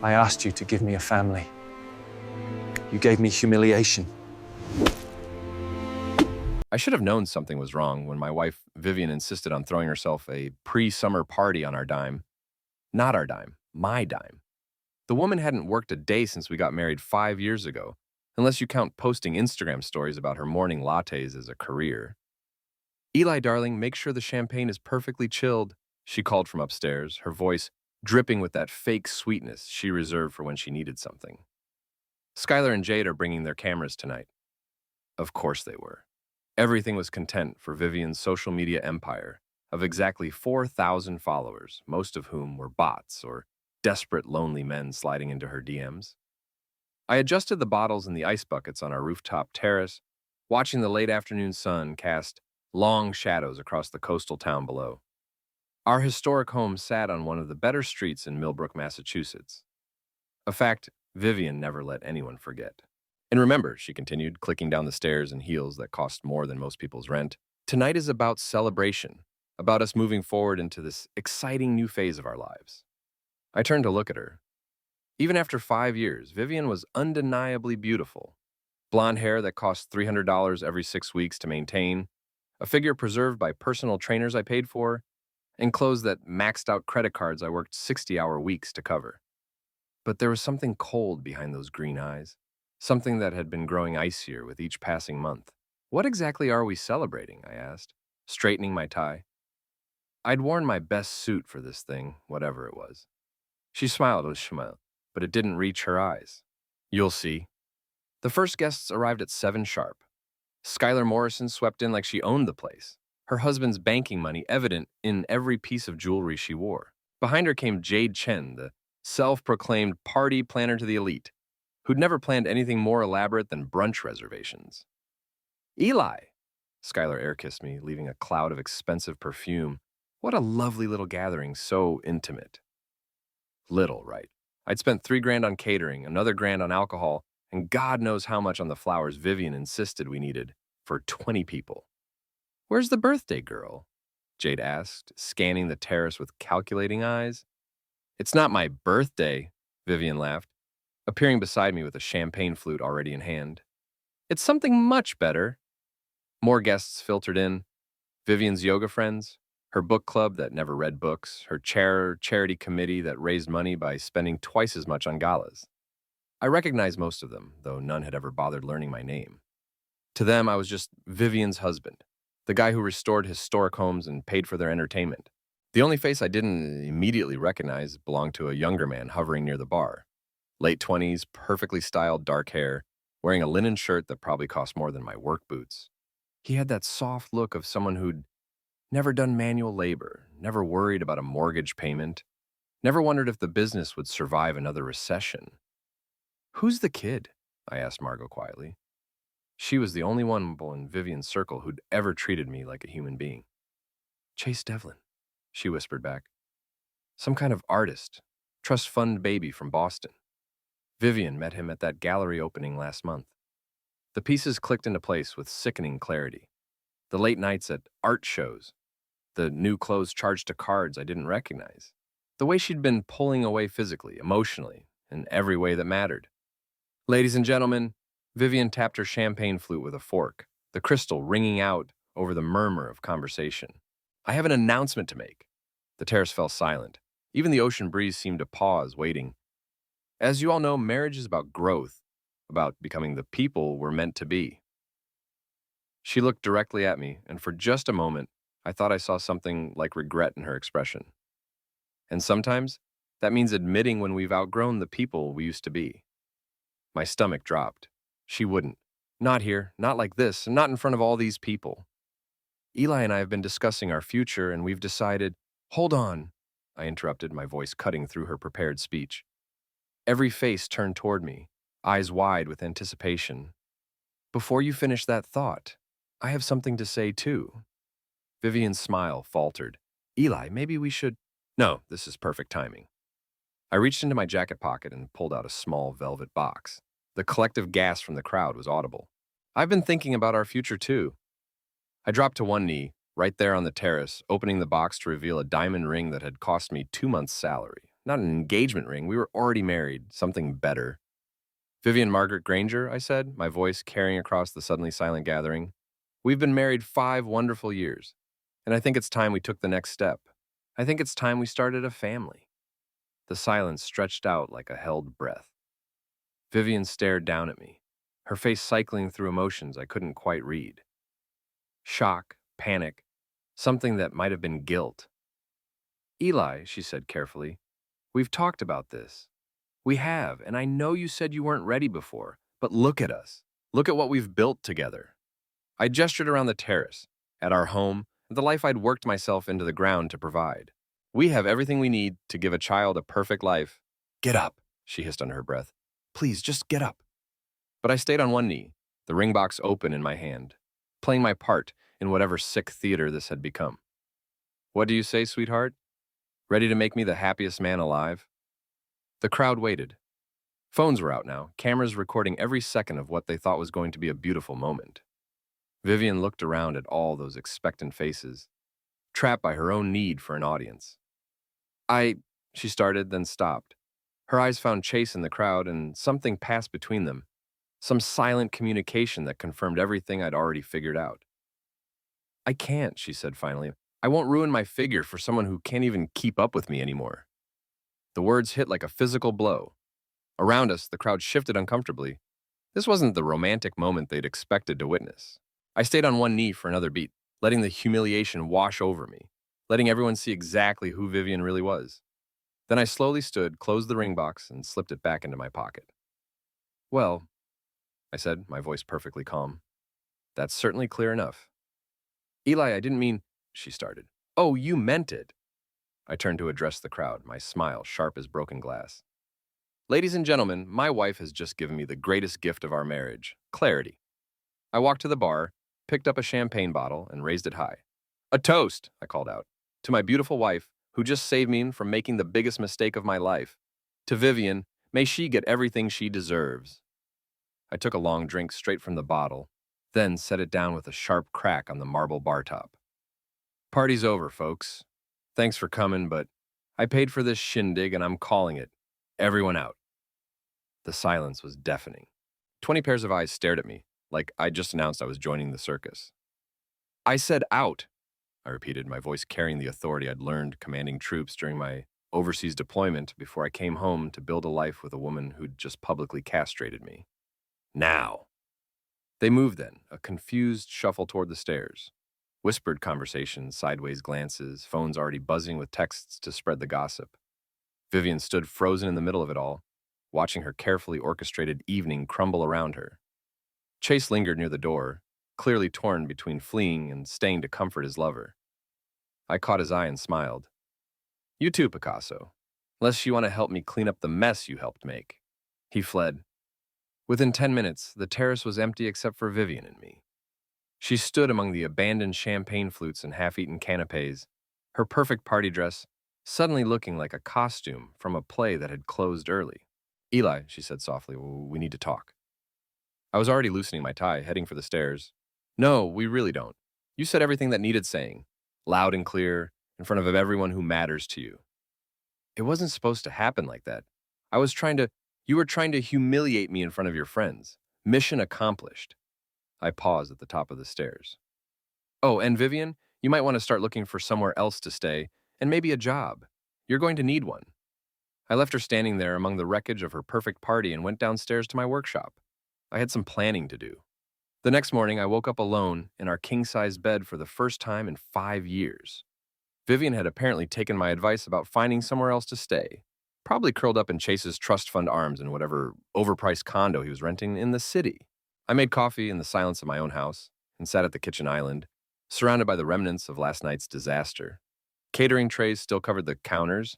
I asked you to give me a family. You gave me humiliation. I should have known something was wrong when my wife, Vivian, insisted on throwing herself a pre-summer party on our dime. Not our dime, my dime. The woman hadn't worked a day since we got married 5 years ago, unless you count posting Instagram stories about her morning lattes as a career. Eli, darling, make sure the champagne is perfectly chilled, she called from upstairs, her voice dripping with that fake sweetness she reserved for when she needed something. Skylar and Jade are bringing their cameras tonight. Of course they were. Everything was content for Vivian's social media empire of exactly 4,000 followers, most of whom were bots or desperate, lonely men sliding into her DMs. I adjusted the bottles in the ice buckets on our rooftop terrace, watching the late afternoon sun cast long shadows across the coastal town below. Our historic home sat on one of the better streets in Millbrook, Massachusetts. A fact Vivian never let anyone forget. And remember, she continued, clicking down the stairs in heels that cost more than most people's rent, tonight is about celebration, about us moving forward into this exciting new phase of our lives. I turned to look at her. Even after 5 years, Vivian was undeniably beautiful. Blonde hair that cost $300 every 6 weeks to maintain, a figure preserved by personal trainers I paid for, and clothes that maxed out credit cards I worked 60-hour weeks to cover. But there was something cold behind those green eyes. Something that had been growing icier with each passing month. What exactly are we celebrating? I asked, straightening my tie. I'd worn my best suit for this thing, whatever it was. She smiled with Shmuel, but it didn't reach her eyes. You'll see. The first guests arrived at 7 sharp. Skylar Morrison swept in like she owned the place, her husband's banking money evident in every piece of jewelry she wore. Behind her came Jade Chen, the self-proclaimed party planner to the elite, who'd never planned anything more elaborate than brunch reservations. Eli! Skylar air-kissed me, leaving a cloud of expensive perfume. What a lovely little gathering, so intimate. Little, right? I'd spent $3,000 on catering, another grand on alcohol, and God knows how much on the flowers Vivian insisted we needed for 20 people. Where's the birthday girl? Jade asked, scanning the terrace with calculating eyes. It's not my birthday, Vivian laughed, appearing beside me with a champagne flute already in hand. It's something much better. More guests filtered in. Vivian's yoga friends, her book club that never read books, her charity committee that raised money by spending twice as much on galas. I recognized most of them, though none had ever bothered learning my name. To them, I was just Vivian's husband, the guy who restored historic homes and paid for their entertainment. The only face I didn't immediately recognize belonged to a younger man hovering near the bar. Late 20s, perfectly styled dark hair, wearing a linen shirt that probably cost more than my work boots. He had that soft look of someone who'd never done manual labor, never worried about a mortgage payment, never wondered if the business would survive another recession. Who's the kid? I asked Margot quietly. She was the only one in Vivian's circle who'd ever treated me like a human being. Chase Devlin, she whispered back. Some kind of artist, trust fund baby from Boston. Vivian met him at that gallery opening last month. The pieces clicked into place with sickening clarity. The late nights at art shows, the new clothes charged to cards I didn't recognize, the way she'd been pulling away physically, emotionally, in every way that mattered. Ladies and gentlemen, Vivian tapped her champagne flute with a fork, the crystal ringing out over the murmur of conversation. I have an announcement to make. The terrace fell silent. Even the ocean breeze seemed to pause, waiting. As you all know, marriage is about growth, about becoming the people we're meant to be. She looked directly at me, and for just a moment, I thought I saw something like regret in her expression. And sometimes, that means admitting when we've outgrown the people we used to be. My stomach dropped. She wouldn't. Not here, not like this, and not in front of all these people. Eli and I have been discussing our future, and we've decided— Hold on, I interrupted, my voice cutting through her prepared speech. Every face turned toward me, eyes wide with anticipation. Before you finish that thought, I have something to say too. Vivian's smile faltered. Eli, maybe we should— No, this is perfect timing. I reached into my jacket pocket and pulled out a small velvet box. The collective gasp from the crowd was audible. I've been thinking about our future too. I dropped to one knee, right there on the terrace, opening the box to reveal a diamond ring that had cost me 2 months' salary. Not an engagement ring. We were already married. Something better. Vivian Margaret Granger, I said, my voice carrying across the suddenly silent gathering. We've been married 5 wonderful years, and I think it's time we took the next step. I think it's time we started a family. The silence stretched out like a held breath. Vivian stared down at me, her face cycling through emotions I couldn't quite read. Shock, panic, something that might have been guilt. Eli, she said carefully, we've talked about this. We have, and I know you said you weren't ready before, but look at us. Look at what we've built together. I gestured around the terrace, at our home, and the life I'd worked myself into the ground to provide. We have everything we need to give a child a perfect life. Get up, she hissed under her breath. Please, just get up. But I stayed on one knee, the ring box open in my hand, playing my part in whatever sick theater this had become. What do you say, sweetheart? Ready to make me the happiest man alive? The crowd waited. Phones were out now, cameras recording every second of what they thought was going to be a beautiful moment. Vivian looked around at all those expectant faces, trapped by her own need for an audience. She started, then stopped. Her eyes found Chase in the crowd, and something passed between them, some silent communication that confirmed everything I'd already figured out. I can't, she said finally. I won't ruin my figure for someone who can't even keep up with me anymore. The words hit like a physical blow. Around us, the crowd shifted uncomfortably. This wasn't the romantic moment they'd expected to witness. I stayed on one knee for another beat, letting the humiliation wash over me, letting everyone see exactly who Vivian really was. Then I slowly stood, closed the ring box, and slipped it back into my pocket. Well, I said, my voice perfectly calm. That's certainly clear enough. Eli, I didn't mean, she started. Oh, you meant it. I turned to address the crowd, my smile sharp as broken glass. Ladies and gentlemen, my wife has just given me the greatest gift of our marriage, clarity. I walked to the bar, picked up a champagne bottle, and raised it high. A toast, I called out, to my beautiful wife, who just saved me from making the biggest mistake of my life. To Vivian, may she get everything she deserves. I took a long drink straight from the bottle, then set it down with a sharp crack on the marble bar top. Party's over, folks. Thanks for coming, but I paid for this shindig and I'm calling it. Everyone out. The silence was deafening. 20 pairs of eyes stared at me, like I'd just announced I was joining the circus. I said out, I repeated, my voice carrying the authority I'd learned commanding troops during my overseas deployment before I came home to build a life with a woman who'd just publicly castrated me. Now. They moved then, a confused shuffle toward the stairs. Whispered conversations, sideways glances, phones already buzzing with texts to spread the gossip. Vivian stood frozen in the middle of it all, watching her carefully orchestrated evening crumble around her. Chase lingered near the door, clearly torn between fleeing and staying to comfort his lover. I caught his eye and smiled. You too, Picasso. Unless you want to help me clean up the mess you helped make. He fled. Within 10 minutes, the terrace was empty except for Vivian and me. She stood among the abandoned champagne flutes and half-eaten canapes, her perfect party dress suddenly looking like a costume from a play that had closed early. Eli, she said softly, we need to talk. I was already loosening my tie, heading for the stairs. No, we really don't. You said everything that needed saying, loud and clear, in front of everyone who matters to you. It wasn't supposed to happen like that. You were trying to humiliate me in front of your friends. Mission accomplished. I paused at the top of the stairs. Oh, and Vivian, you might want to start looking for somewhere else to stay, and maybe a job. You're going to need one. I left her standing there among the wreckage of her perfect party and went downstairs to my workshop. I had some planning to do. The next morning, I woke up alone in our king-size bed for the first time in 5 years. Vivian had apparently taken my advice about finding somewhere else to stay, probably curled up in Chase's trust fund arms in whatever overpriced condo he was renting in the city. I made coffee in the silence of my own house and sat at the kitchen island, surrounded by the remnants of last night's disaster. Catering trays still covered the counters.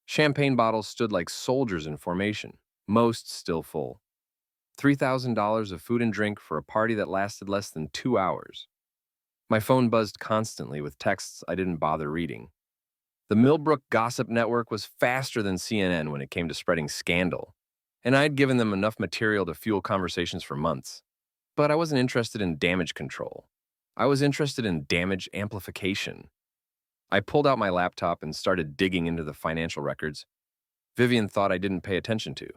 Champagne bottles stood like soldiers in formation, most still full. $3,000 of food and drink for a party that lasted less than 2 hours. My phone buzzed constantly with texts I didn't bother reading. The Millbrook Gossip Network was faster than CNN when it came to spreading scandal, and I had given them enough material to fuel conversations for months. But I wasn't interested in damage control. I was interested in damage amplification. I pulled out my laptop and started digging into the financial records, Vivian thought I didn't pay attention to.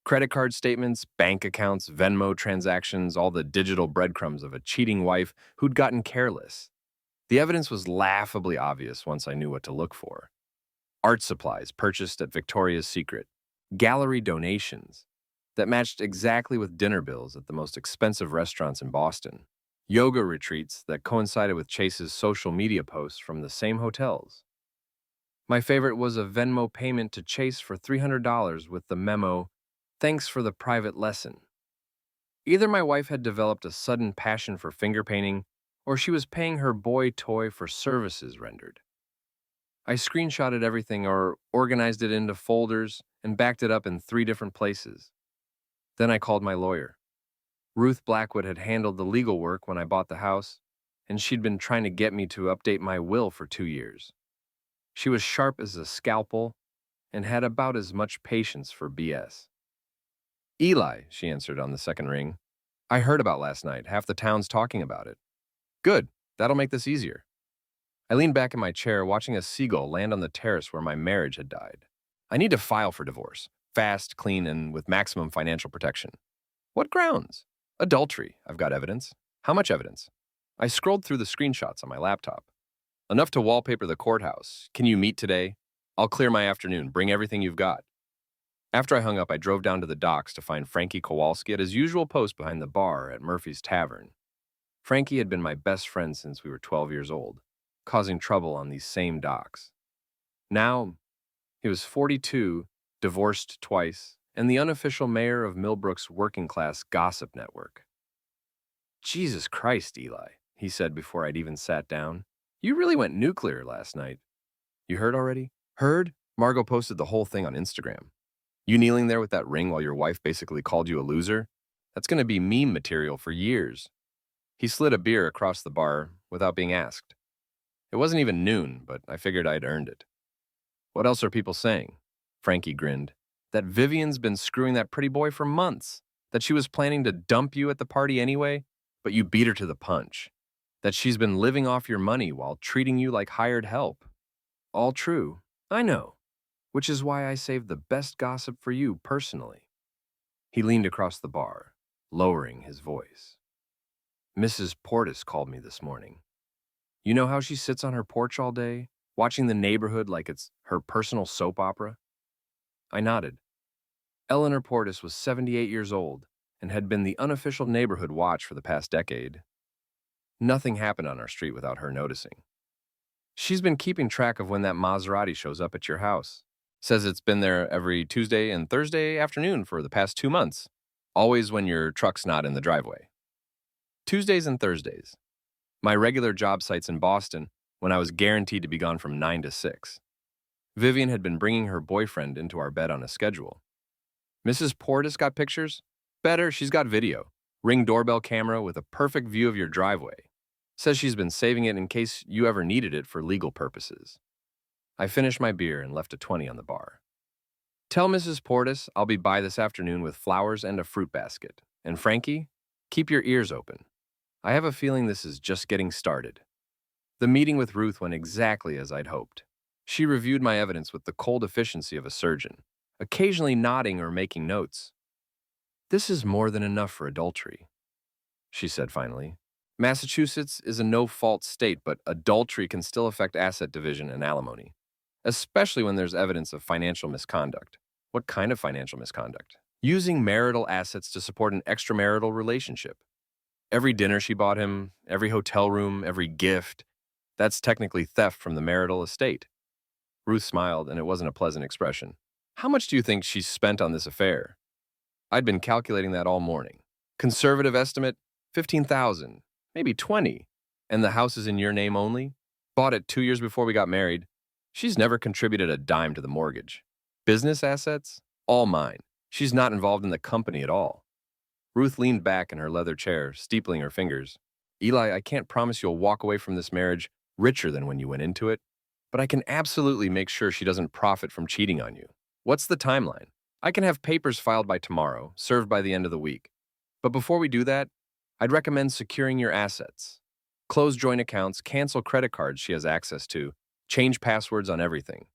Credit card statements, bank accounts, Venmo transactions, all the digital breadcrumbs of a cheating wife who'd gotten careless. The evidence was laughably obvious once I knew what to look for. Art supplies purchased at Victoria's Secret, gallery donations that matched exactly with dinner bills at the most expensive restaurants in Boston, yoga retreats that coincided with Chase's social media posts from the same hotels. My favorite was a Venmo payment to Chase for $300 with the memo, "Thanks for the private lesson." Either my wife had developed a sudden passion for finger painting, or she was paying her boy toy for services rendered. I screenshotted everything or organized it into folders and backed it up in 3 different places. Then I called my lawyer. Ruth Blackwood had handled the legal work when I bought the house, and she'd been trying to get me to update my will for 2 years. She was sharp as a scalpel and had about as much patience for BS. "Eli," she answered on the second ring. "I heard about last night. Half the town's talking about it." "Good. That'll make this easier." I leaned back in my chair, watching a seagull land on the terrace where my marriage had died. I need to file for divorce. Fast, clean, and with maximum financial protection. What grounds? Adultery. I've got evidence. How much evidence? I scrolled through the screenshots on my laptop. Enough to wallpaper the courthouse. Can you meet today? I'll clear my afternoon. Bring everything you've got. After I hung up, I drove down to the docks to find Frankie Kowalski at his usual post behind the bar at Murphy's Tavern. Frankie had been my best friend since we were 12 years old, causing trouble on these same docks. Now, he was 42, divorced twice, and the unofficial mayor of Millbrook's working-class gossip network. "Jesus Christ, Eli," he said before I'd even sat down. "You really went nuclear last night." "You heard already?" "Heard?" Margot posted the whole thing on Instagram. "You kneeling there with that ring while your wife basically called you a loser? That's going to be meme material for years." He slid a beer across the bar without being asked. It wasn't even noon, but I figured I'd earned it. "What else are people saying?" Frankie grinned. "That Vivian's been screwing that pretty boy for months. That she was planning to dump you at the party anyway, but you beat her to the punch. That she's been living off your money while treating you like hired help. All true, I know, which is why I saved the best gossip for you personally." He leaned across the bar, lowering his voice. "Mrs. Portis called me this morning. You know how she sits on her porch all day, watching the neighborhood like it's her personal soap opera?" I nodded. Eleanor Portis was 78 years old and had been the unofficial neighborhood watch for the past decade. Nothing happened on our street without her noticing. "She's been keeping track of when that Maserati shows up at your house. Says it's been there every Tuesday and Thursday afternoon for the past 2 months, always when your truck's not in the driveway." Tuesdays and Thursdays. My regular job sites in Boston, when I was guaranteed to be gone from 9 to 6. Vivian had been bringing her boyfriend into our bed on a schedule. "Mrs. Portis got pictures?" "Better, she's got video. Ring doorbell camera with a perfect view of your driveway. Says she's been saving it in case you ever needed it for legal purposes." I finished my beer and left a 20 on the bar. "Tell Mrs. Portis I'll be by this afternoon with flowers and a fruit basket. And Frankie, keep your ears open. I have a feeling this is just getting started." The meeting with Ruth went exactly as I'd hoped. She reviewed my evidence with the cold efficiency of a surgeon, occasionally nodding or making notes. "This is more than enough for adultery," she said finally. "Massachusetts is a no-fault state, but adultery can still affect asset division and alimony, especially when there's evidence of financial misconduct." "What kind of financial misconduct?" "Using marital assets to support an extramarital relationship. Every dinner she bought him, every hotel room, every gift, that's technically theft from the marital estate." Ruth smiled, and it wasn't a pleasant expression. "How much do you think she's spent on this affair?" I'd been calculating that all morning. Conservative estimate, 15,000, maybe 20. And the house is in your name only? Bought it 2 years before we got married. She's never contributed a dime to the mortgage. Business assets? All mine. She's not involved in the company at all. Ruth leaned back in her leather chair, steepling her fingers. "Eli, I can't promise you'll walk away from this marriage richer than when you went into it, but I can absolutely make sure she doesn't profit from cheating on you. What's the timeline? I can have papers filed by tomorrow, served by the end of the week. But before we do that, I'd recommend securing your assets. Close joint accounts, cancel credit cards she has access to, change passwords on everything.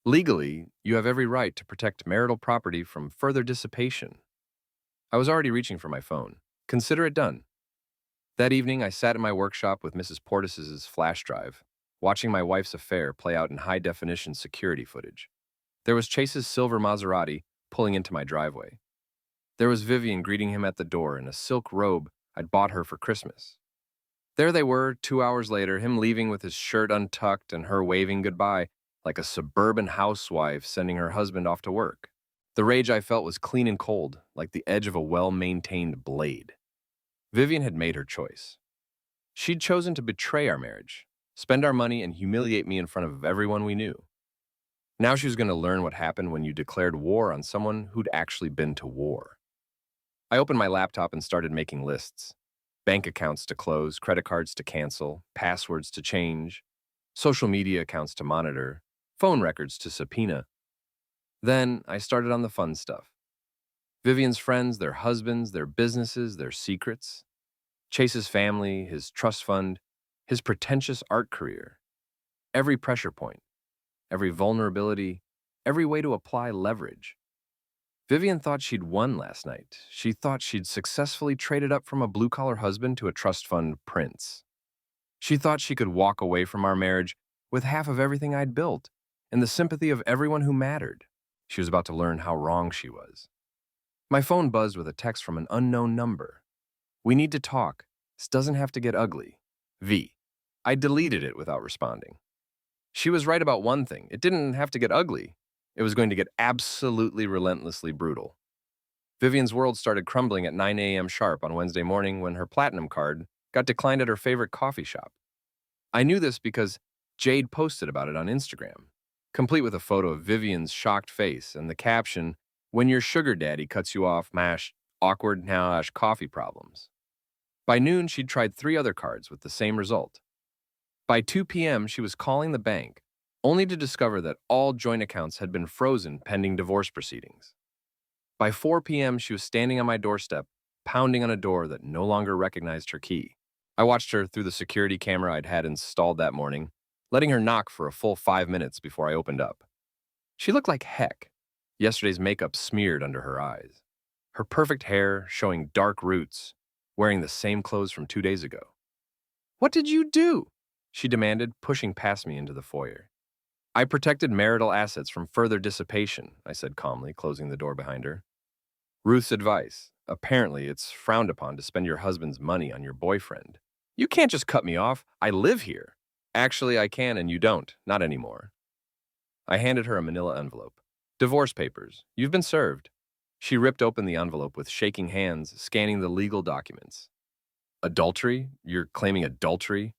Legally, you have every right to protect marital property from further dissipation. I was already reaching for my phone. Consider it done. That evening, I sat in my workshop with Mrs. Portis's flash drive, watching my wife's affair play out in high-definition security footage. There was Chase's silver Maserati pulling into my driveway. There was Vivian greeting him at the door in a silk robe I'd bought her for Christmas. There they were, 2 hours later, him leaving with his shirt untucked and her waving goodbye like a suburban housewife sending her husband off to work. The rage I felt was clean and cold, like the edge of a well-maintained blade. Vivian had made her choice. She'd chosen to betray our marriage, spend our money, and humiliate me in front of everyone we knew. Now she was going to learn what happened when you declared war on someone who'd actually been to war. I opened my laptop and started making lists. Bank accounts to close, credit cards to cancel, passwords to change, social media accounts to monitor, phone records to subpoena. Then I started on the fun stuff. Vivian's friends, their husbands, their businesses, their secrets. Chase's family, his trust fund, his pretentious art career. Every pressure point, every vulnerability, every way to apply leverage. Vivian thought she'd won last night. She thought she'd successfully traded up from a blue-collar husband to a trust fund prince. She thought she could walk away from our marriage with half of everything I'd built and the sympathy of everyone who mattered. She was about to learn how wrong she was. My phone buzzed with a text from an unknown number. "We need to talk. This doesn't have to get ugly. V." I deleted it without responding. She was right about one thing. It didn't have to get ugly. It was going to get absolutely relentlessly brutal. Vivian's world started crumbling at 9 a.m. sharp on Wednesday morning when her platinum card got declined at her favorite coffee shop. I knew this because Jade posted about it on Instagram, complete with a photo of Vivian's shocked face and the caption, "When your sugar daddy cuts you off, mash, awkward now coffee problems." By noon, she'd tried 3 other cards with the same result. By 2 p.m., she was calling the bank, only to discover that all joint accounts had been frozen pending divorce proceedings. By 4 p.m., she was standing on my doorstep, pounding on a door that no longer recognized her key. I watched her through the security camera I'd had installed that morning, letting her knock for a full 5 minutes before I opened up. She looked like heck, yesterday's makeup smeared under her eyes, her perfect hair showing dark roots, wearing the same clothes from 2 days ago. "What did you do?" she demanded, pushing past me into the foyer. "I protected marital assets from further dissipation," I said calmly, closing the door behind her. Ruth's advice. Apparently, it's frowned upon to spend your husband's money on your boyfriend. "You can't just cut me off. I live here." "Actually, I can and you don't. Not anymore." I handed her a manila envelope. "Divorce papers. You've been served." She ripped open the envelope with shaking hands, scanning the legal documents. "Adultery? You're claiming adultery?"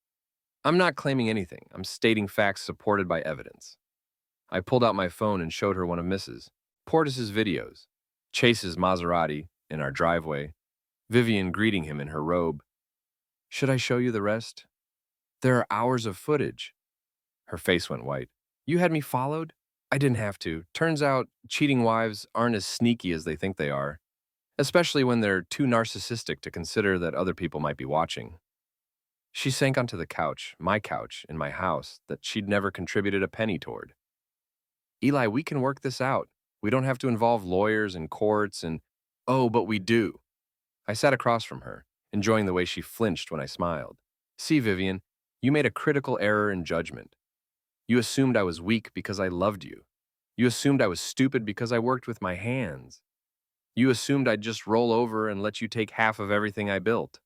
"I'm not claiming anything. I'm stating facts supported by evidence." I pulled out my phone and showed her one of Mrs. Portis's videos. Chase's Maserati in our driveway, Vivian greeting him in her robe. "Should I show you the rest?" "There are hours of footage." Her face went white. "You had me followed?" "I didn't have to. Turns out cheating wives aren't as sneaky as they think they are, especially when they're too narcissistic to consider that other people might be watching." She sank onto the couch, my couch, in my house, that she'd never contributed a penny toward. "Eli, we can work this out. We don't have to involve lawyers and courts and—" "Oh, but we do." I sat across from her, enjoying the way she flinched when I smiled. "See, Vivian, you made a critical error in judgment. You assumed I was weak because I loved you. You assumed I was stupid because I worked with my hands. You assumed I'd just roll over and let you take half of everything I built.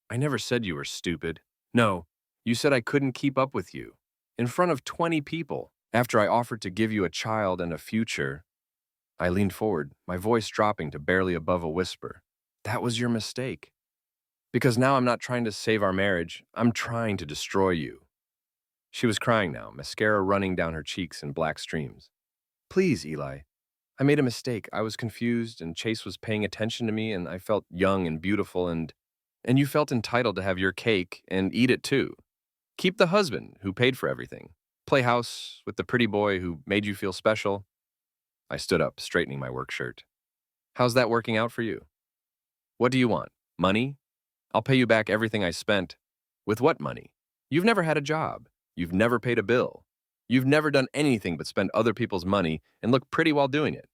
I never said you were stupid. No, you said I couldn't keep up with you. In front of 20 people, after I offered to give you a child and a future." I leaned forward, my voice dropping to barely above a whisper. "That was your mistake. Because now I'm not trying to save our marriage, I'm trying to destroy you." She was crying now, mascara running down her cheeks in black streams. "Please, Eli. I made a mistake. I was confused, and Chase was paying attention to me, and I felt young and beautiful, and you felt entitled to have your cake and eat it too. Keep the husband who paid for everything. Play house with the pretty boy who made you feel special." I stood up, straightening my work shirt. "How's that working out for you? What do you want? Money? I'll pay you back everything I spent." "With what money? You've never had a job. You've never paid a bill. You've never done anything but spend other people's money and look pretty while doing it.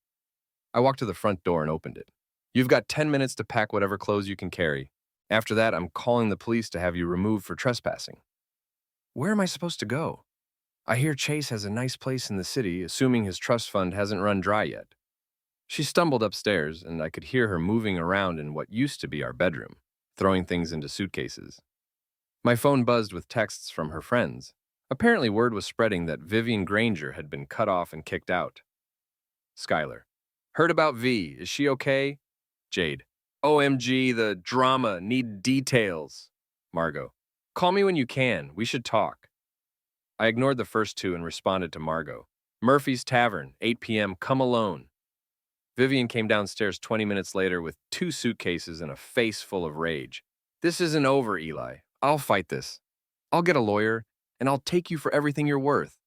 I walked to the front door and opened it. You've got 10 minutes to pack whatever clothes you can carry. After that, I'm calling the police to have you removed for trespassing. Where am I supposed to go? I hear Chase has a nice place in the city, assuming his trust fund hasn't run dry yet. She stumbled upstairs, and I could hear her moving around in what used to be our bedroom, throwing things into suitcases. My phone buzzed with texts from her friends. Apparently, word was spreading that Vivian Granger had been cut off and kicked out. Skylar. Heard about V. Is she okay? Jade. OMG, the drama. Need details. Margot. Call me when you can. We should talk. I ignored the first two and responded to Margot. Murphy's Tavern, 8 p.m. Come alone. Vivian came downstairs 20 minutes later with 2 suitcases and a face full of rage. This isn't over, Eli. I'll fight this. I'll get a lawyer, and I'll take you for everything you're worth.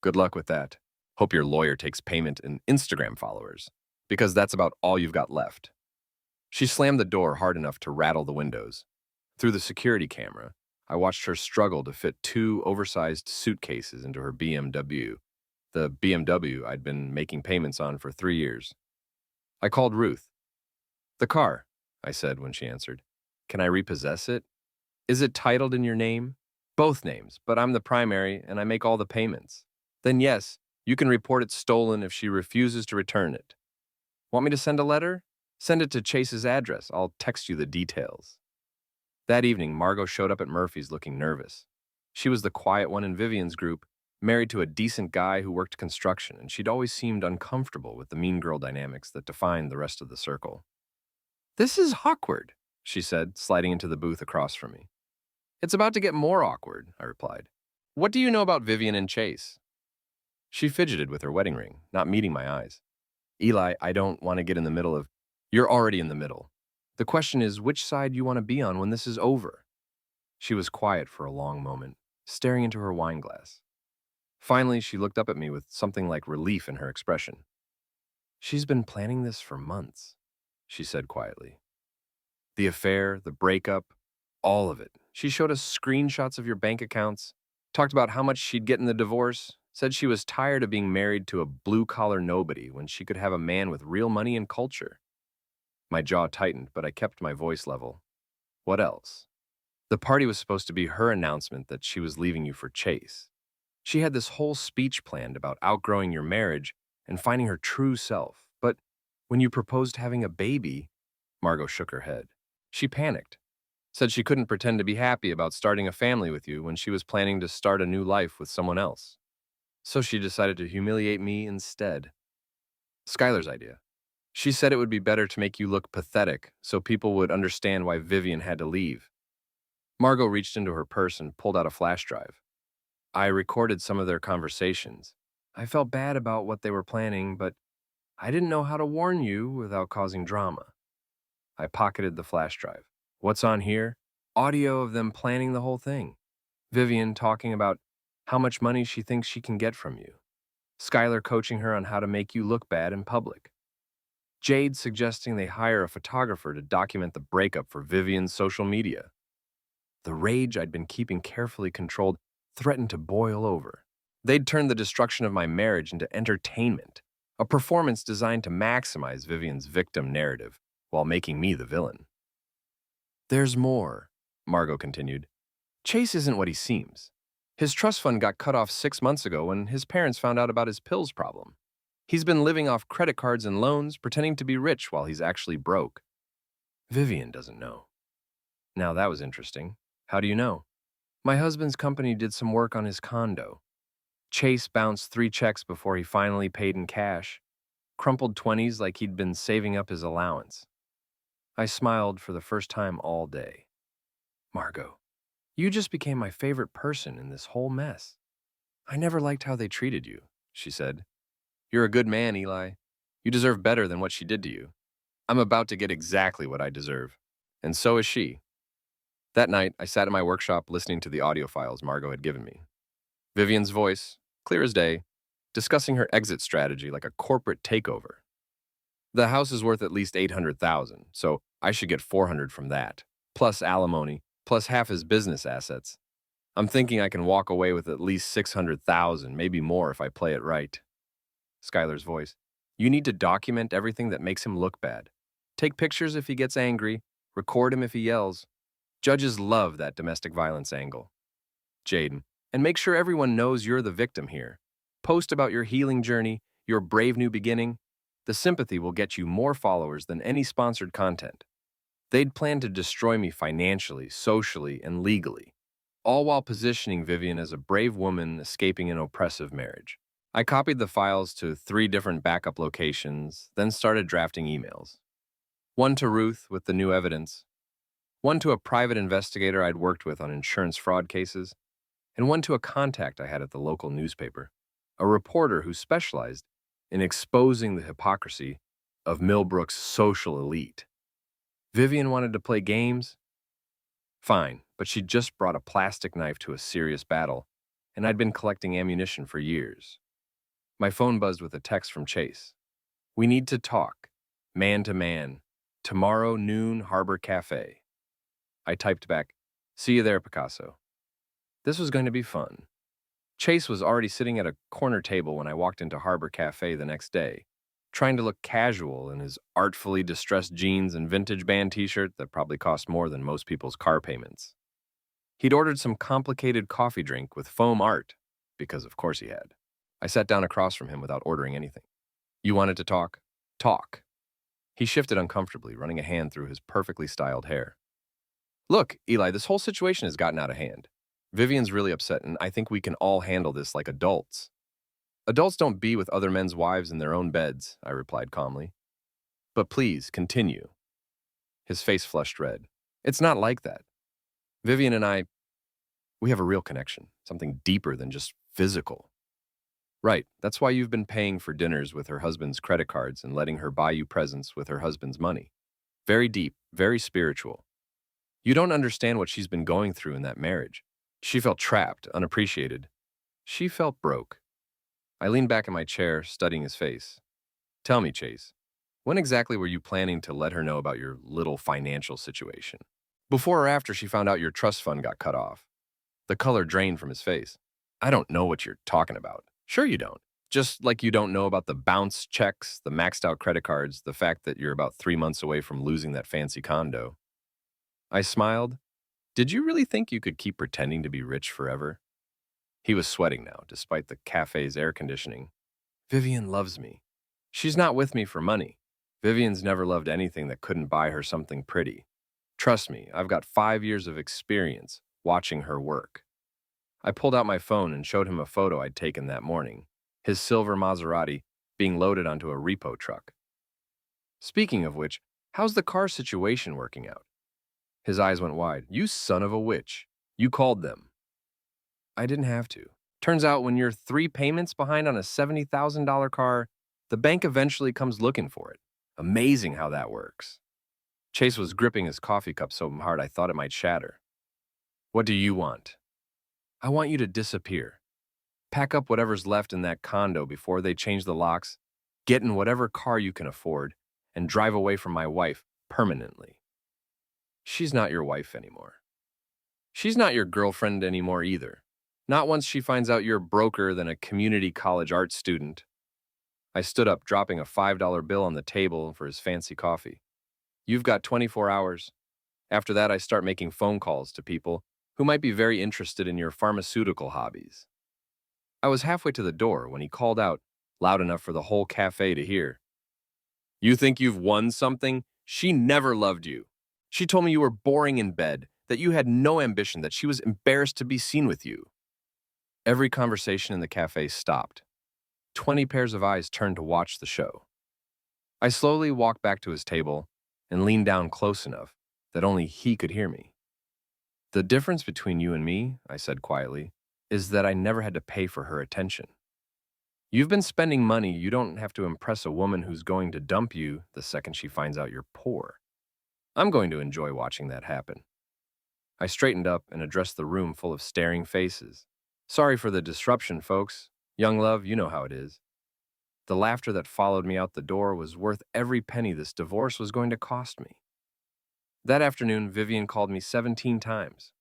Good luck with that. Hope your lawyer takes payment in Instagram followers, because that's about all you've got left. She slammed the door hard enough to rattle the windows. Through the security camera, I watched her struggle to fit 2 oversized suitcases into her BMW, the BMW I'd been making payments on for 3 years. I called Ruth. The car, I said when she answered. Can I repossess it? Is it titled in your name? Both names, but I'm the primary and I make all the payments. Then yes, you can report it stolen if she refuses to return it. Want me to send a letter? Send it to Chase's address. I'll text you the details. That evening, Margot showed up at Murphy's looking nervous. She was the quiet one in Vivian's group, married to a decent guy who worked construction, and she'd always seemed uncomfortable with the mean girl dynamics that defined the rest of the circle. This is awkward, she said, sliding into the booth across from me. It's about to get more awkward, I replied. What do you know about Vivian and Chase? She fidgeted with her wedding ring, not meeting my eyes. Eli, I don't want to get in the middle of... You're already in the middle. The question is which side you want to be on when this is over. She was quiet for a long moment, staring into her wine glass. Finally, she looked up at me with something like relief in her expression. She's been planning this for months, she said quietly. The affair, the breakup, all of it. She showed us screenshots of your bank accounts, talked about how much she'd get in the divorce, said she was tired of being married to a blue-collar nobody when she could have a man with real money and culture. My jaw tightened, but I kept my voice level. What else? The party was supposed to be her announcement that she was leaving you for Chase. She had this whole speech planned about outgrowing your marriage and finding her true self. But when you proposed having a baby, Margot shook her head. She panicked, said she couldn't pretend to be happy about starting a family with you when she was planning to start a new life with someone else. So she decided to humiliate me instead. Skylar's idea. She said it would be better to make you look pathetic so people would understand why Vivian had to leave. Margot reached into her purse and pulled out a flash drive. I recorded some of their conversations. I felt bad about what they were planning, but I didn't know how to warn you without causing drama. I pocketed the flash drive. What's on here? Audio of them planning the whole thing. Vivian talking about how much money she thinks she can get from you. Skylar coaching her on how to make you look bad in public. Jade suggesting they hire a photographer to document the breakup for Vivian's social media. The rage I'd been keeping carefully controlled threatened to boil over. They'd turned the destruction of my marriage into entertainment, a performance designed to maximize Vivian's victim narrative while making me the villain. There's more, Margot continued. Chase isn't what he seems. His trust fund got cut off 6 months ago when his parents found out about his pills problem. He's been living off credit cards and loans, pretending to be rich while he's actually broke. Vivian doesn't know. Now that was interesting. How do you know? My husband's company did some work on his condo. Chase bounced 3 checks before he finally paid in cash, crumpled 20s like he'd been saving up his allowance. I smiled for the first time all day. Margot, you just became my favorite person in this whole mess. I never liked how they treated you, she said. You're a good man, Eli. You deserve better than what she did to you. I'm about to get exactly what I deserve. And so is she. That night, I sat in my workshop listening to the audio files Margot had given me. Vivian's voice, clear as day, discussing her exit strategy like a corporate takeover. The house is worth at least $800,000, so I should get $400 from that, plus alimony, plus half his business assets. I'm thinking I can walk away with at least 600,000, maybe more if I play it right. Skylar's voice. You need to document everything that makes him look bad. Take pictures if he gets angry, record him if he yells. Judges love that domestic violence angle. Jaden. And make sure everyone knows you're the victim here. Post about your healing journey, your brave new beginning. The sympathy will get you more followers than any sponsored content. They'd plan to destroy me financially, socially, and legally, all while positioning Vivian as a brave woman escaping an oppressive marriage. I copied the files to 3 different backup locations, then started drafting emails. One to Ruth with the new evidence, one to a private investigator I'd worked with on insurance fraud cases, and one to a contact I had at the local newspaper, a reporter who specialized in exposing the hypocrisy of Millbrook's social elite. Vivian wanted to play games? Fine, but she'd just brought a plastic knife to a serious battle, and I'd been collecting ammunition for years. My phone buzzed with a text from Chase. We need to talk, man to man, tomorrow noon, Harbor Cafe. I typed back, see you there, Picasso. This was going to be fun. Chase was already sitting at a corner table when I walked into Harbor Cafe the next day, trying to look casual in his artfully distressed jeans and vintage band t-shirt that probably cost more than most people's car payments. He'd ordered some complicated coffee drink with foam art, because of course he had. I sat down across from him without ordering anything. You wanted to talk? Talk. He shifted uncomfortably, running a hand through his perfectly styled hair. Look, Eli, this whole situation has gotten out of hand. Vivian's really upset, and I think we can all handle this like adults. Adults don't be with other men's wives in their own beds, I replied calmly. But please, continue. His face flushed red. It's not like that. Vivian and we have a real connection, something deeper than just physical. Right, that's why you've been paying for dinners with her husband's credit cards and letting her buy you presents with her husband's money. Very deep, very spiritual. You don't understand what she's been going through in that marriage. She felt trapped, unappreciated. She felt broke. I leaned back in my chair, studying his face. Tell me, Chase, when exactly were you planning to let her know about your little financial situation? Before or after she found out your trust fund got cut off? The color drained from his face. I don't know what you're talking about. Sure you don't. Just like you don't know about the bounce checks, the maxed out credit cards, the fact that you're about 3 months away from losing that fancy condo. I smiled. Did you really think you could keep pretending to be rich forever? He was sweating now, despite the cafe's air conditioning. Vivian loves me. She's not with me for money. Vivian's never loved anything that couldn't buy her something pretty. Trust me, I've got 5 years of experience watching her work. I pulled out my phone and showed him a photo I'd taken that morning, his silver Maserati being loaded onto a repo truck. Speaking of which, how's the car situation working out? His eyes went wide. You son of a witch. You called them. I didn't have to. Turns out when you're 3 payments behind on a $70,000 car, the bank eventually comes looking for it. Amazing how that works. Chase was gripping his coffee cup so hard I thought it might shatter. What do you want? I want you to disappear. Pack up whatever's left in that condo before they change the locks, get in whatever car you can afford, and drive away from my wife permanently. She's not your wife anymore. She's not your girlfriend anymore either. Not once she finds out you're broker than a community college art student. I stood up, dropping a $5 bill on the table for his fancy coffee. You've got 24 hours. After that, I start making phone calls to people who might be very interested in your pharmaceutical hobbies. I was halfway to the door when he called out, loud enough for the whole cafe to hear. You think you've won something? She never loved you. She told me you were boring in bed, that you had no ambition, that she was embarrassed to be seen with you. Every conversation in the cafe stopped. 20 pairs of eyes turned to watch the show. I slowly walked back to his table and leaned down close enough that only he could hear me. The difference between you and me, I said quietly, is that I never had to pay for her attention. You've been spending money you don't have to impress a woman who's going to dump you the second she finds out you're poor. I'm going to enjoy watching that happen. I straightened up and addressed the room full of staring faces. Sorry for the disruption, folks. Young love, you know how it is. The laughter that followed me out the door was worth every penny this divorce was going to cost me. That afternoon, Vivian called me 17 times.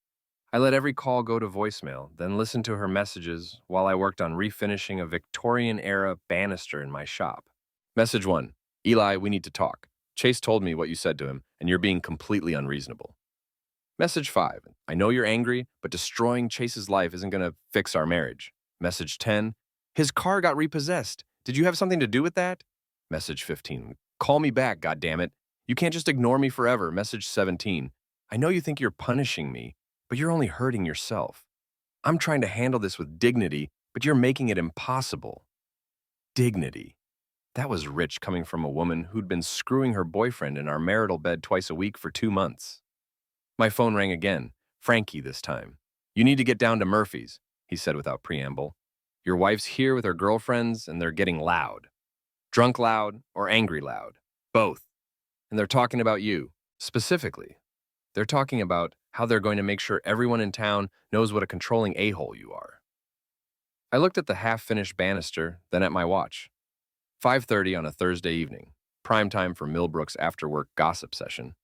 I let every call go to voicemail, then listened to her messages while I worked on refinishing a Victorian-era banister in my shop. Message 1. Eli, we need to talk. Chase told me what you said to him, and you're being completely unreasonable. Message 5. I know you're angry, but destroying Chase's life isn't going to fix our marriage. Message 10. His car got repossessed. Did you have something to do with that? Message 15. Call me back, goddammit. You can't just ignore me forever. Message 17. I know you think you're punishing me, but you're only hurting yourself. I'm trying to handle this with dignity, but you're making it impossible. Dignity. That was rich coming from a woman who'd been screwing her boyfriend in our marital bed twice a week for 2 months. My phone rang again, Frankie this time. You need to get down to Murphy's, he said without preamble. Your wife's here with her girlfriends, and they're getting loud. Drunk loud or angry loud. Both. And they're talking about you, specifically. They're talking about how they're going to make sure everyone in town knows what a controlling a-hole you are. I looked at the half-finished banister, then at my watch. 5:30 on a Thursday evening, prime time for Millbrook's after-work gossip session.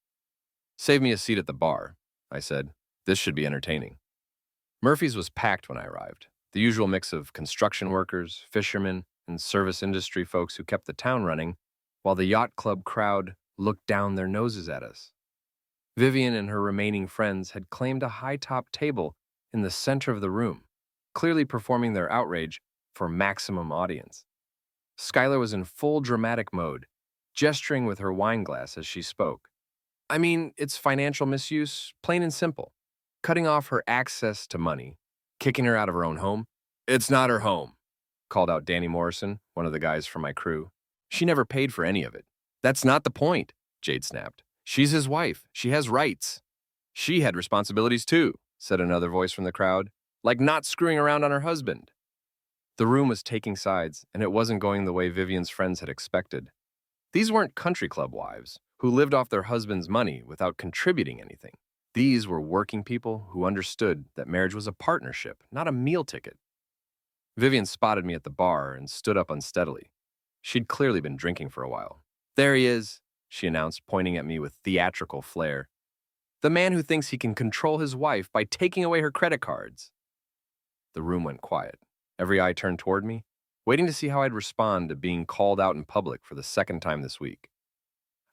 Save me a seat at the bar, I said. This should be entertaining. Murphy's was packed when I arrived, the usual mix of construction workers, fishermen, and service industry folks who kept the town running, while the yacht club crowd looked down their noses at us. Vivian and her remaining friends had claimed a high-top table in the center of the room, clearly performing their outrage for maximum audience. Skylar was in full dramatic mode, gesturing with her wine glass as she spoke. I mean, it's financial misuse, plain and simple. Cutting off her access to money, kicking her out of her own home. It's not her home, called out Danny Morrison, one of the guys from my crew. She never paid for any of it. That's not the point, Jade snapped. She's his wife. She has rights. She had responsibilities too, said another voice from the crowd, like not screwing around on her husband. The room was taking sides, and it wasn't going the way Vivian's friends had expected. These weren't country club wives who lived off their husband's money without contributing anything. These were working people who understood that marriage was a partnership, not a meal ticket. Vivian spotted me at the bar and stood up unsteadily. She'd clearly been drinking for a while. There he is, she announced, pointing at me with theatrical flair. The man who thinks he can control his wife by taking away her credit cards. The room went quiet. Every eye turned toward me, waiting to see how I'd respond to being called out in public for the second time this week.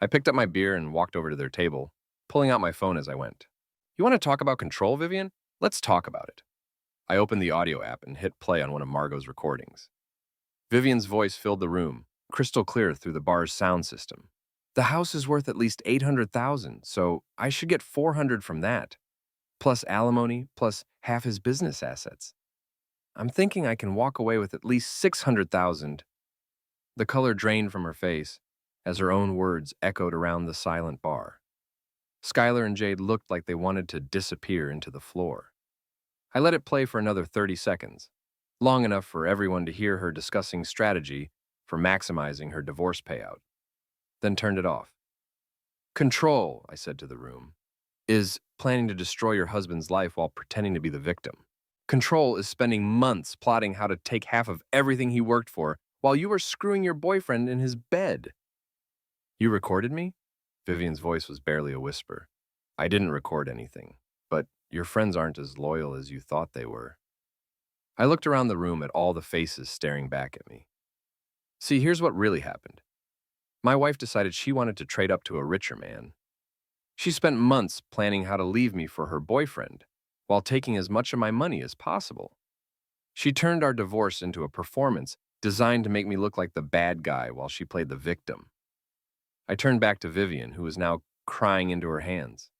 I picked up my beer and walked over to their table, pulling out my phone as I went. You want to talk about control, Vivian? Let's talk about it. I opened the audio app and hit play on one of Margot's recordings. Vivian's voice filled the room, crystal clear through the bar's sound system. The house is worth at least $800,000, so I should get $400 from that, plus alimony, plus half his business assets. I'm thinking I can walk away with at least $600,000. The color drained from her face as her own words echoed around the silent bar. Skylar and Jade looked like they wanted to disappear into the floor. I let it play for another 30 seconds, long enough for everyone to hear her discussing strategy for maximizing her divorce payout, then turned it off. Control, I said to the room, is planning to destroy your husband's life while pretending to be the victim. Control is spending months plotting how to take half of everything he worked for while you were screwing your boyfriend in his bed. You recorded me? Vivian's voice was barely a whisper. I didn't record anything, but your friends aren't as loyal as you thought they were. I looked around the room at all the faces staring back at me. See, here's what really happened. My wife decided she wanted to trade up to a richer man. She spent months planning how to leave me for her boyfriend, while taking as much of my money as possible. She turned our divorce into a performance designed to make me look like the bad guy while she played the victim. I turned back to Vivian, who was now crying into her hands.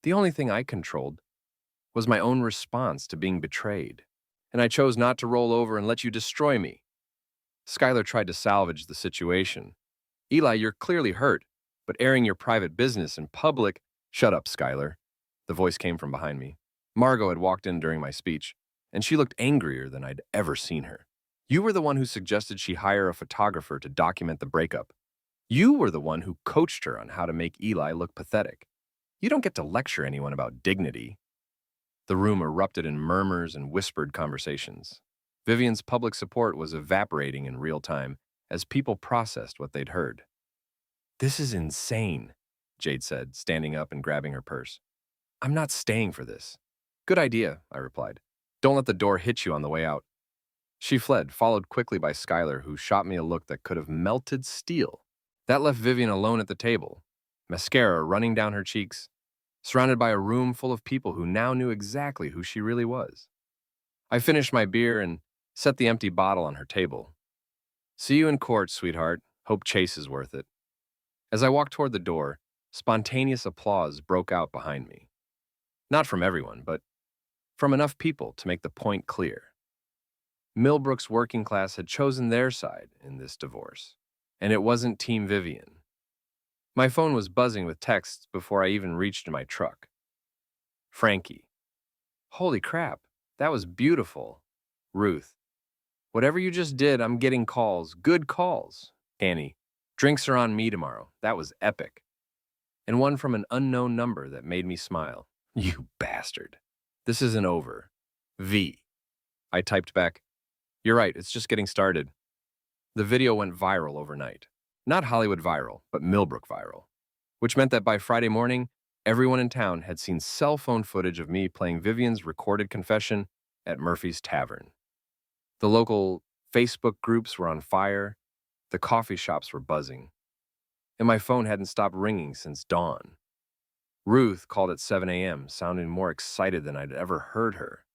The only thing I controlled was my own response to being betrayed, and I chose not to roll over and let you destroy me. Skylar tried to salvage the situation. Eli, you're clearly hurt, but airing your private business in public— Shut up, Skylar. The voice came from behind me. Margot had walked in during my speech, and she looked angrier than I'd ever seen her. You were the one who suggested she hire a photographer to document the breakup. You were the one who coached her on how to make Eli look pathetic. You don't get to lecture anyone about dignity. The room erupted in murmurs and whispered conversations. Vivian's public support was evaporating in real time as people processed what they'd heard. This is insane, Jade said, standing up and grabbing her purse. I'm not staying for this. Good idea, I replied. Don't let the door hit you on the way out. She fled, followed quickly by Skylar, who shot me a look that could have melted steel. That left Vivian alone at the table, mascara running down her cheeks, surrounded by a room full of people who now knew exactly who she really was. I finished my beer and set the empty bottle on her table. See you in court, sweetheart. Hope Chase is worth it. As I walked toward the door, spontaneous applause broke out behind me. Not from everyone, but from enough people to make the point clear. Millbrook's working class had chosen their side in this divorce, and it wasn't Team Vivian. My phone was buzzing with texts before I even reached my truck. Frankie. Holy crap, that was beautiful. Ruth. Whatever you just did, I'm getting calls. Good calls. Annie. Drinks are on me tomorrow. That was epic. And one from an unknown number that made me smile. You bastard. This isn't over. V. I typed back, you're right, it's just getting started. The video went viral overnight. Not Hollywood viral, but Millbrook viral. Which meant that by Friday morning, everyone in town had seen cell phone footage of me playing Vivian's recorded confession at Murphy's Tavern. The local Facebook groups were on fire. The coffee shops were buzzing. And my phone hadn't stopped ringing since dawn. Ruth called at 7 a.m., sounding more excited than I'd ever heard her.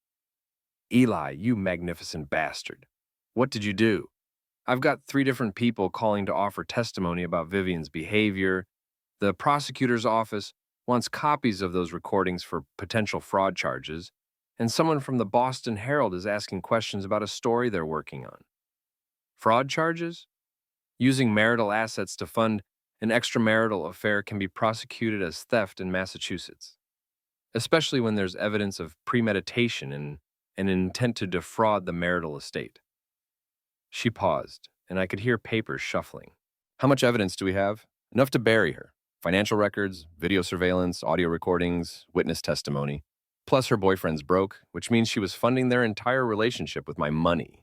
Eli, you magnificent bastard. What did you do? I've got 3 different people calling to offer testimony about Vivian's behavior. The prosecutor's office wants copies of those recordings for potential fraud charges, and someone from the Boston Herald is asking questions about a story they're working on. Fraud charges? Using marital assets to fund an extramarital affair can be prosecuted as theft in Massachusetts, especially when there's evidence of premeditation and an intent to defraud the marital estate. She paused, and I could hear papers shuffling. How much evidence do we have? Enough to bury her. Financial records, video surveillance, audio recordings, witness testimony. Plus her boyfriend's broke, which means she was funding their entire relationship with my money.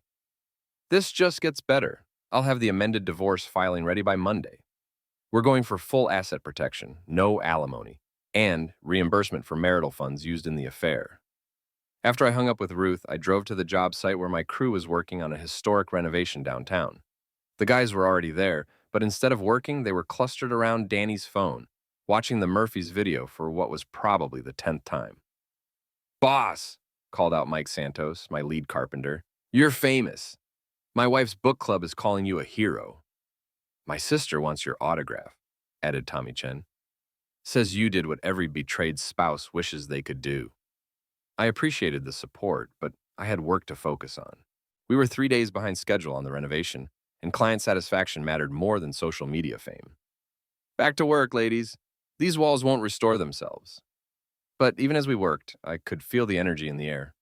This just gets better. I'll have the amended divorce filing ready by Monday. We're going for full asset protection, no alimony, and reimbursement for marital funds used in the affair. After I hung up with Ruth, I drove to the job site where my crew was working on a historic renovation downtown. The guys were already there, but instead of working, they were clustered around Danny's phone, watching the Murphys video for what was probably the 10th time. Boss, called out Mike Santos, my lead carpenter. You're famous. My wife's book club is calling you a hero. My sister wants your autograph, added Tommy Chen. Says you did what every betrayed spouse wishes they could do. I appreciated the support, but I had work to focus on. We were 3 days behind schedule on the renovation, and client satisfaction mattered more than social media fame. Back to work, ladies. These walls won't restore themselves. But even as we worked, I could feel the energy in the air.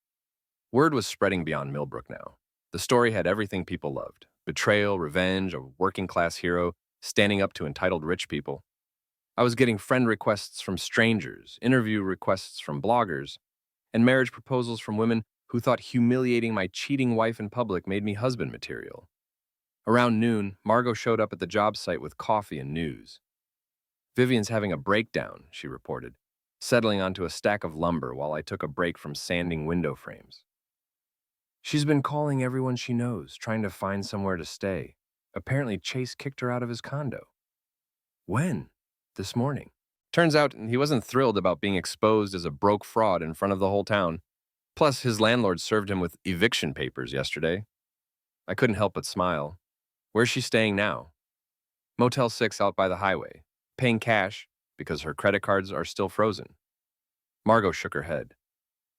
Word was spreading beyond Millbrook now. The story had everything people loved. Betrayal, revenge, a working-class hero, standing up to entitled rich people. I was getting friend requests from strangers, interview requests from bloggers, and marriage proposals from women who thought humiliating my cheating wife in public made me husband material. Around noon, Margot showed up at the job site with coffee and news. Vivian's having a breakdown, she reported, settling onto a stack of lumber while I took a break from sanding window frames. She's been calling everyone she knows, trying to find somewhere to stay. Apparently, Chase kicked her out of his condo. When? This morning. Turns out he wasn't thrilled about being exposed as a broke fraud in front of the whole town. Plus, his landlord served him with eviction papers yesterday. I couldn't help but smile. Where's she staying now? Motel 6 out by the highway, paying cash because her credit cards are still frozen. Margot shook her head.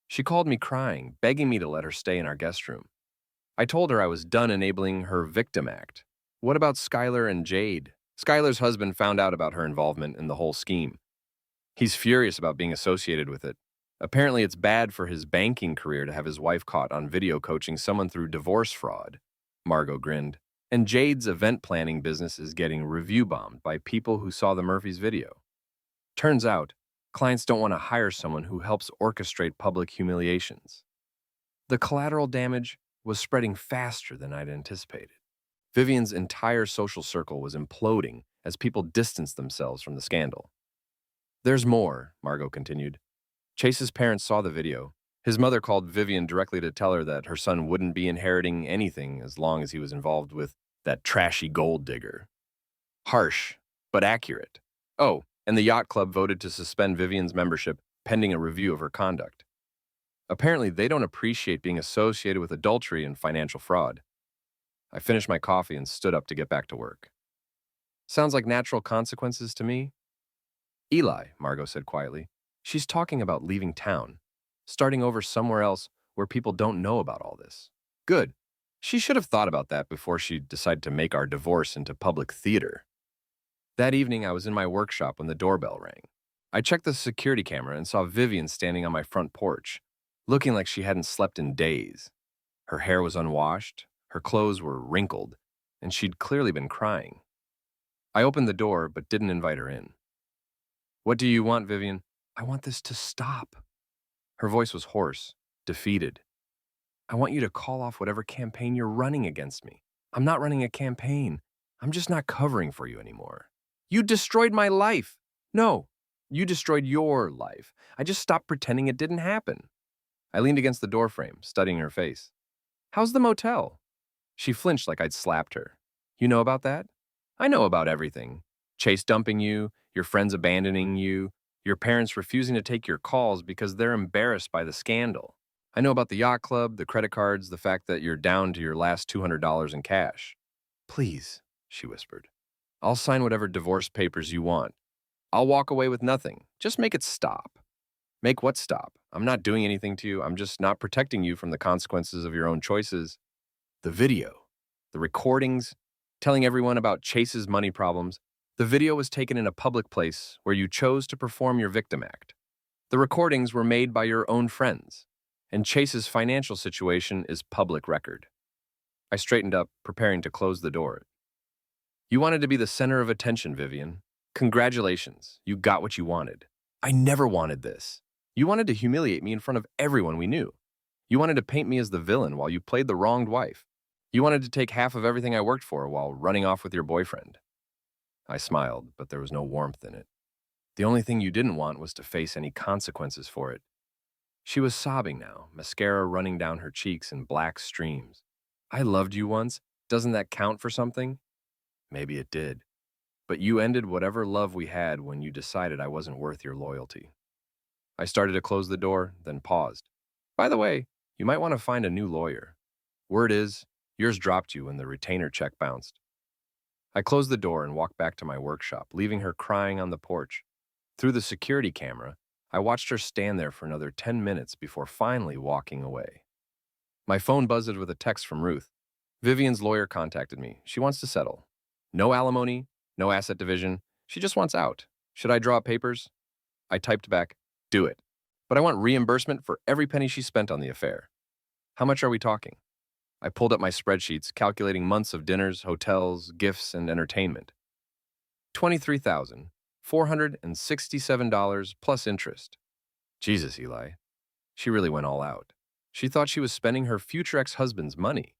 She called me crying, begging me to let her stay in our guest room. I told her I was done enabling her victim act. What about Skylar and Jade? Skylar's husband found out about her involvement in the whole scheme. He's furious about being associated with it. Apparently, it's bad for his banking career to have his wife caught on video coaching someone through divorce fraud. Margot grinned. And Jade's event planning business is getting review bombed by people who saw the Murphys video. Turns out, clients don't want to hire someone who helps orchestrate public humiliations. The collateral damage was spreading faster than I'd anticipated. Vivian's entire social circle was imploding as people distanced themselves from the scandal. There's more, Margot continued. Chase's parents saw the video. His mother called Vivian directly to tell her that her son wouldn't be inheriting anything as long as he was involved with that trashy gold digger. Harsh, but accurate. Oh, and the yacht club voted to suspend Vivian's membership pending a review of her conduct. Apparently, they don't appreciate being associated with adultery and financial fraud. I finished my coffee and stood up to get back to work. Sounds like natural consequences to me. Eli, Margot said quietly, she's talking about leaving town, starting over somewhere else where people don't know about all this. Good. She should have thought about that before she decided to make our divorce into public theater. That evening, I was in my workshop when the doorbell rang. I checked the security camera and saw Vivian standing on my front porch, looking like she hadn't slept in days. Her hair was unwashed, her clothes were wrinkled, and she'd clearly been crying. I opened the door but didn't invite her in. What do you want, Vivian? I want this to stop. Her voice was hoarse, defeated. I want you to call off whatever campaign you're running against me. I'm not running a campaign. I'm just not covering for you anymore. You destroyed my life. No, you destroyed your life. I just stopped pretending it didn't happen. I leaned against the doorframe, studying her face. How's the motel? She flinched like I'd slapped her. You know about that? I know about everything. Chase dumping you, your friends abandoning you, your parents refusing to take your calls because they're embarrassed by the scandal. I know about the yacht club, the credit cards, the fact that you're down to your last $200 in cash. Please, she whispered. I'll sign whatever divorce papers you want. I'll walk away with nothing. Just make it stop. Make what stop? I'm not doing anything to you. I'm just not protecting you from the consequences of your own choices. The video, the recordings, telling everyone about Chase's money problems. The video was taken in a public place where you chose to perform your victim act. The recordings were made by your own friends, and Chase's financial situation is public record. I straightened up, preparing to close the door. You wanted to be the center of attention, Vivian. Congratulations, you got what you wanted. I never wanted this. You wanted to humiliate me in front of everyone we knew. You wanted to paint me as the villain while you played the wronged wife. You wanted to take half of everything I worked for while running off with your boyfriend. I smiled, but there was no warmth in it. The only thing you didn't want was to face any consequences for it. She was sobbing now, mascara running down her cheeks in black streams. I loved you once. Doesn't that count for something? Maybe it did. But you ended whatever love we had when you decided I wasn't worth your loyalty. I started to close the door, then paused. By the way, you might want to find a new lawyer. Word is, yours dropped you when the retainer check bounced. I closed the door and walked back to my workshop, leaving her crying on the porch. Through the security camera, I watched her stand there for another 10 minutes before finally walking away. My phone buzzed with a text from Ruth. Vivian's lawyer contacted me. She wants to settle. No alimony, no asset division. She just wants out. Should I draw up papers? I typed back, do it. But I want reimbursement for every penny she spent on the affair. How much are we talking? I pulled up my spreadsheets, calculating months of dinners, hotels, gifts, and entertainment. $23,467 plus interest. Jesus, Eli. She really went all out. She thought she was spending her future ex-husband's money.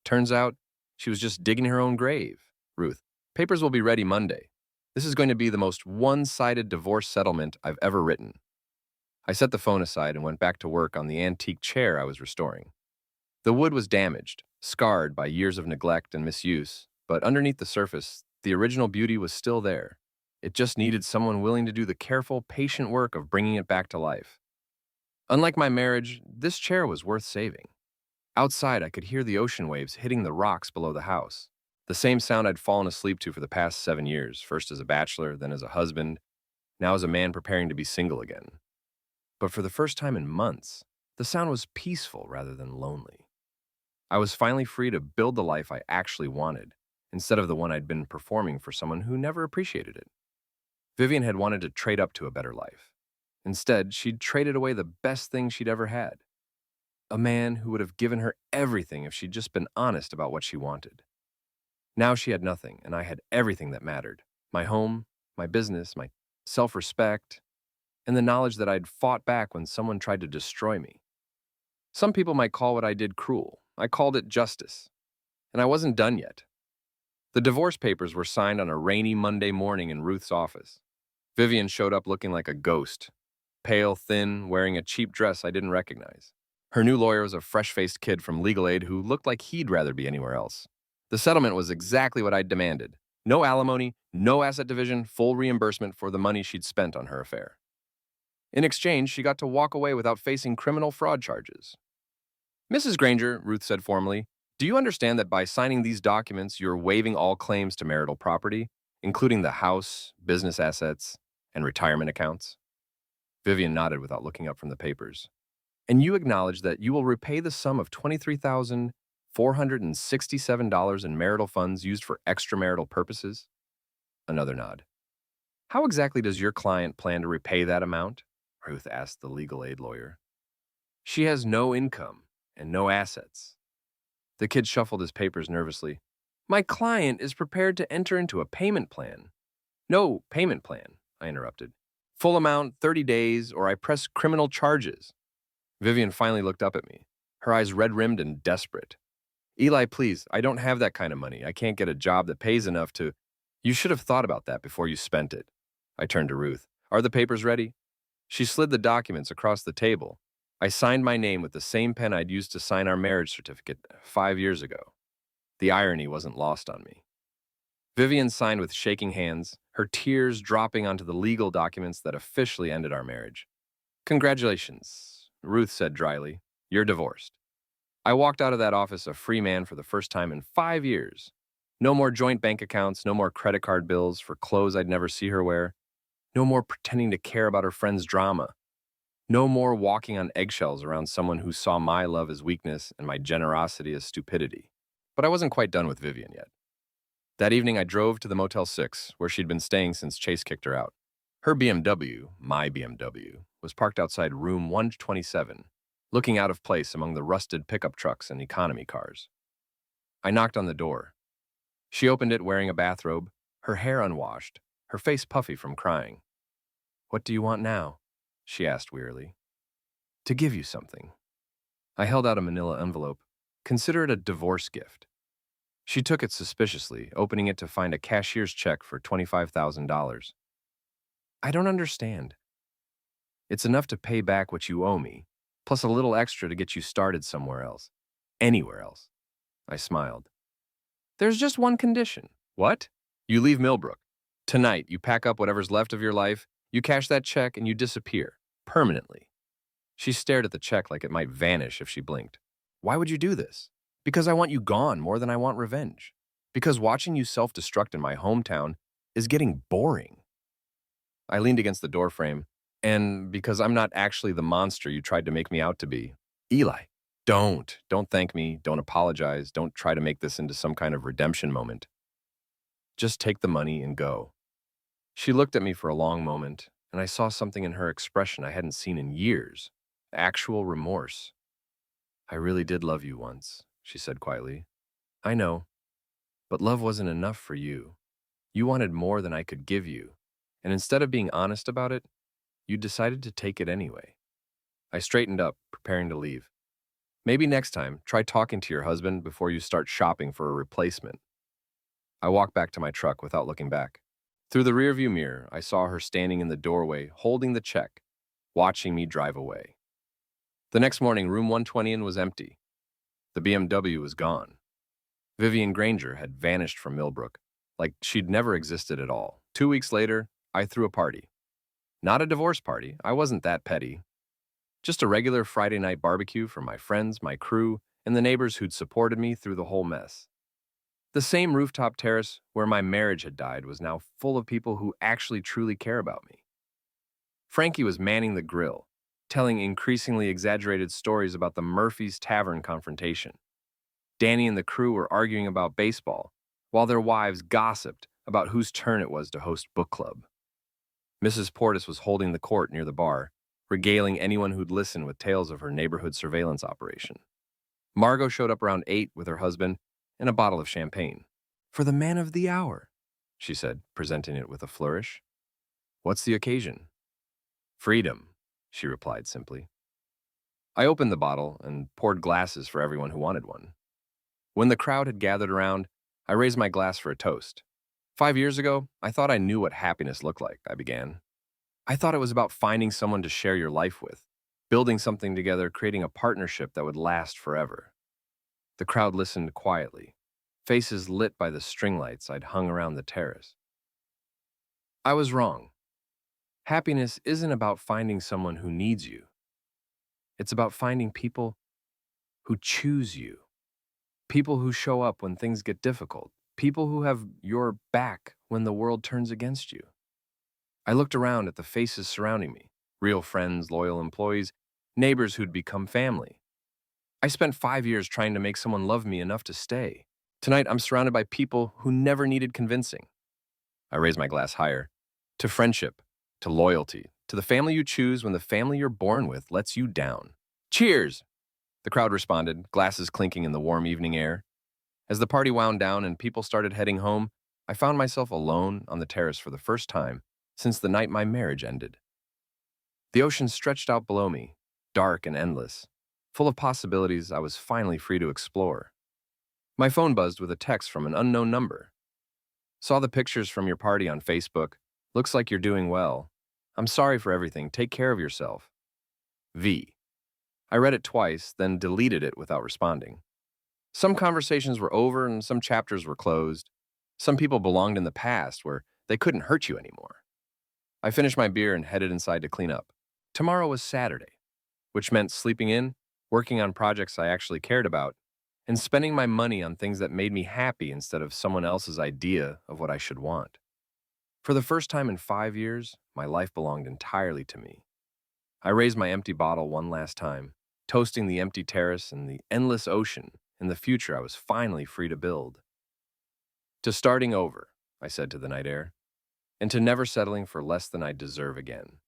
Turns out, she was just digging her own grave. Ruth, papers will be ready Monday. This is going to be the most one-sided divorce settlement I've ever written. I set the phone aside and went back to work on the antique chair I was restoring. The wood was damaged, scarred by years of neglect and misuse, but underneath the surface, the original beauty was still there. It just needed someone willing to do the careful, patient work of bringing it back to life. Unlike my marriage, this chair was worth saving. Outside, I could hear the ocean waves hitting the rocks below the house. The same sound I'd fallen asleep to for the past 7 years, first as a bachelor, then as a husband, now as a man preparing to be single again. But for the first time in months, the sound was peaceful rather than lonely. I was finally free to build the life I actually wanted, instead of the one I'd been performing for someone who never appreciated it. Vivian had wanted to trade up to a better life. Instead, she'd traded away the best thing she'd ever had. A man who would have given her everything if she'd just been honest about what she wanted. Now she had nothing, and I had everything that mattered. My home, my business, my self-respect, and the knowledge that I'd fought back when someone tried to destroy me. Some people might call what I did cruel. I called it justice. And I wasn't done yet. The divorce papers were signed on a rainy Monday morning in Ruth's office. Vivian showed up looking like a ghost. pale, thin, wearing a cheap dress I didn't recognize. Her new lawyer was a fresh-faced kid from legal aid who looked like he'd rather be anywhere else. The settlement was exactly what I'd demanded. No alimony, no asset division, full reimbursement for the money she'd spent on her affair. In exchange, she got to walk away without facing criminal fraud charges. Mrs. Granger, Ruth said formally, do you understand that by signing these documents, you're waiving all claims to marital property, including the house, business assets, and retirement accounts? Vivian nodded without looking up from the papers. And you acknowledge that you will repay the sum of $23,467 in marital funds used for extramarital purposes? Another nod. How exactly does your client plan to repay that amount? Ruth asked the legal aid lawyer. She has no income and no assets. The kid shuffled his papers nervously. My client is prepared to enter into a payment plan. No payment plan, I interrupted. Full amount, 30 days, or I press criminal charges. Vivian finally looked up at me, her eyes red-rimmed and desperate. Eli, please, I don't have that kind of money. I can't get a job that pays enough to... You should have thought about that before you spent it. I turned to Ruth. Are the papers ready? She slid the documents across the table. I signed my name with the same pen I'd used to sign our marriage certificate 5 years ago. The irony wasn't lost on me. Vivian signed with shaking hands, her tears dropping onto the legal documents that officially ended our marriage. Congratulations, Ruth said dryly. You're divorced. I walked out of that office a free man for the first time in 5 years. No more joint bank accounts, no more credit card bills for clothes I'd never see her wear. No more pretending to care about her friend's drama. No more walking on eggshells around someone who saw my love as weakness and my generosity as stupidity. But I wasn't quite done with Vivian yet. That evening, I drove to the Motel 6, where she'd been staying since Chase kicked her out. Her BMW, my BMW, was parked outside room 127, looking out of place among the rusted pickup trucks and economy cars. I knocked on the door. She opened it wearing a bathrobe, her hair unwashed, her face puffy from crying. What do you want now? She asked wearily. To give you something. I held out a manila envelope. Consider it a divorce gift. She took it suspiciously, opening it to find a cashier's check for $25,000. I don't understand. It's enough to pay back what you owe me, plus a little extra to get you started somewhere else. Anywhere else. I smiled. There's just one condition. What? You leave Millbrook. Tonight, you pack up whatever's left of your life, you cash that check, and you disappear. Permanently. She stared at the check like it might vanish if she blinked. Why would you do this? Because I want you gone more than I want revenge. Because watching you self-destruct in my hometown is getting boring. I leaned against the doorframe, and because I'm not actually the monster you tried to make me out to be. Eli, don't thank me, don't apologize, don't try to make this into some kind of redemption moment. Just take the money and go. She looked at me for a long moment, and I saw something in her expression I hadn't seen in years. Actual remorse. I really did love you once, she said quietly. I know, but love wasn't enough for you. You wanted more than I could give you, and instead of being honest about it, you decided to take it anyway. I straightened up, preparing to leave. Maybe next time, try talking to your husband before you start shopping for a replacement. I walked back to my truck without looking back. Through the rearview mirror, I saw her standing in the doorway, holding the check, watching me drive away. The next morning, room 120 was empty. The BMW was gone. Vivian Granger had vanished from Millbrook, like she'd never existed at all. 2 weeks later, I threw a party. Not a divorce party, I wasn't that petty. Just a regular Friday night barbecue for my friends, my crew, and the neighbors who'd supported me through the whole mess. The same rooftop terrace where my marriage had died was now full of people who actually truly care about me. Frankie was manning the grill, telling increasingly exaggerated stories about the Murphy's Tavern confrontation. Danny and the crew were arguing about baseball, while their wives gossiped about whose turn it was to host book club. Mrs. Portis was holding the court near the bar, regaling anyone who'd listen with tales of her neighborhood surveillance operation. Margot showed up around 8 with her husband and a bottle of champagne. For the man of the hour, she said, presenting it with a flourish. What's the occasion? Freedom, she replied simply. I opened the bottle and poured glasses for everyone who wanted one. When the crowd had gathered around, I raised my glass for a toast. 5 years ago, I thought I knew what happiness looked like, I began. I thought it was about finding someone to share your life with, building something together, creating a partnership that would last forever. The crowd listened quietly, faces lit by the string lights I'd hung around the terrace. I was wrong. Happiness isn't about finding someone who needs you. It's about finding people who choose you, people who show up when things get difficult, people who have your back when the world turns against you. I looked around at the faces surrounding me, real friends, loyal employees, neighbors who'd become family. I spent 5 years trying to make someone love me enough to stay. Tonight, I'm surrounded by people who never needed convincing. I raise my glass higher. To friendship, to loyalty, to the family you choose when the family you're born with lets you down. Cheers! The crowd responded, glasses clinking in the warm evening air. As the party wound down and people started heading home, I found myself alone on the terrace for the first time since the night my marriage ended. The ocean stretched out below me, dark and endless, full of possibilities I was finally free to explore. My phone buzzed with a text from an unknown number. Saw the pictures from your party on Facebook. Looks like you're doing well. I'm sorry for everything. Take care of yourself. V. I read it twice, then deleted it without responding. Some conversations were over and some chapters were closed. Some people belonged in the past where they couldn't hurt you anymore. I finished my beer and headed inside to clean up. Tomorrow was Saturday, which meant sleeping in, working on projects I actually cared about, and spending my money on things that made me happy instead of someone else's idea of what I should want. For the first time in 5 years, my life belonged entirely to me. I raised my empty bottle one last time, toasting the empty terrace and the endless ocean in the future I was finally free to build. To starting over, I said to the night air, and to never settling for less than I deserve again.